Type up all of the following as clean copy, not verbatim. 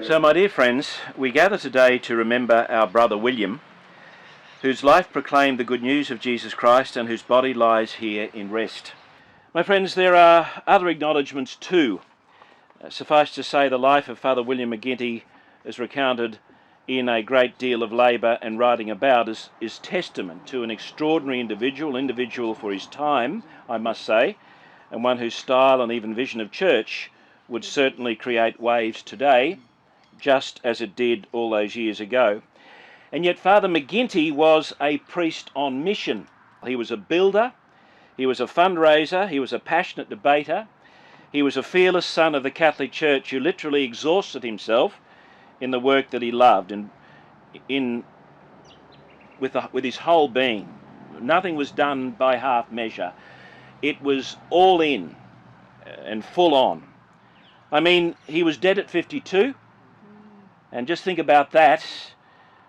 So, my dear friends, we gather today to remember our brother William, whose life proclaimed the good news of Jesus Christ and whose body lies here in rest. My friends, there are other acknowledgements too. Suffice to say, the life of Father William McGinty, as recounted in A Great Deal of Labour and Writing About, is testament to an extraordinary individual for his time, I must say, and one whose style and even vision of church would certainly create waves today, just as it did all those years ago. And yet Father McGinty was a priest on mission. He was a builder, he was a fundraiser, he was a passionate debater, he was a fearless son of the Catholic Church who literally exhausted himself in the work that he loved and with his whole being. Nothing was done by half measure. It was all in and full on. I mean, he was dead at 52. And just think about that.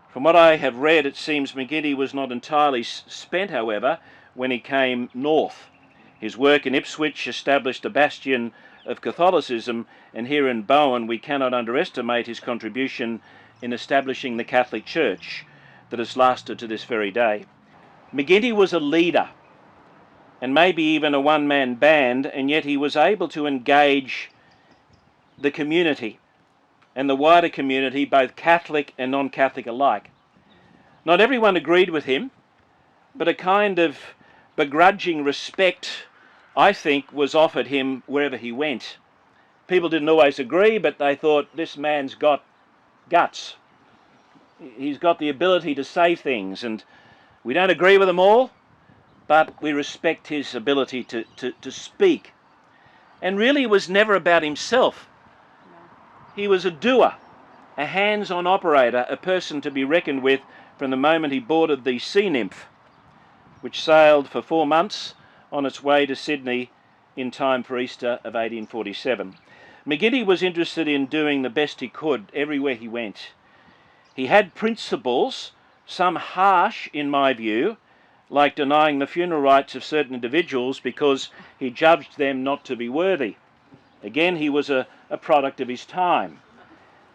From what I have read, it seems McGinty was not entirely spent, however, when he came north. His work in Ipswich established a bastion of Catholicism, and here in Bowen we cannot underestimate his contribution in establishing the Catholic Church that has lasted to this very day. McGinty was a leader, and maybe even a one-man band, and yet he was able to engage the community and the wider community, both Catholic and non-Catholic alike. Not everyone agreed with him, but a kind of begrudging respect, I think, was offered him wherever he went. People didn't always agree, but they thought, this man's got guts. He's got the ability to say things, and we don't agree with them all, but we respect his ability to speak. And really it was never about himself. He was a doer, a hands-on operator, a person to be reckoned with from the moment he boarded the Sea Nymph, which sailed for 4 months on its way to Sydney in time for Easter of 1847. McGinty was interested in doing the best he could everywhere he went. He had principles, some harsh in my view, like denying the funeral rites of certain individuals because he judged them not to be worthy. Again, he was a product of his time.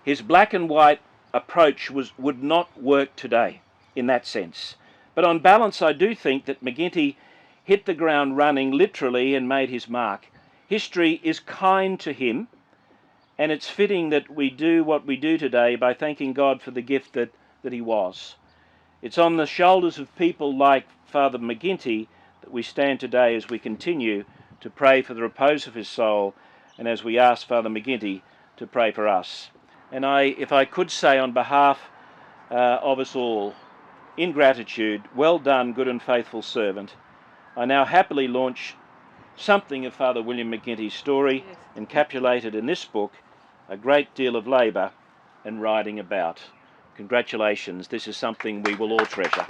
His black and white approach would not work today in that sense. But on balance, I do think that McGinty hit the ground running literally and made his mark. History is kind to him, and it's fitting that we do what we do today by thanking God for the gift that he was. It's on the shoulders of people like Father McGinty that we stand today as we continue to pray for the repose of his soul, and as we ask Father McGinty to pray for us. And if I could say on behalf of us all, in gratitude, well done, good and faithful servant. I now happily launch something of Father William McGinty's story, encapsulated in this book, A Great Deal of Labour and Writing About. Congratulations, this is something we will all treasure.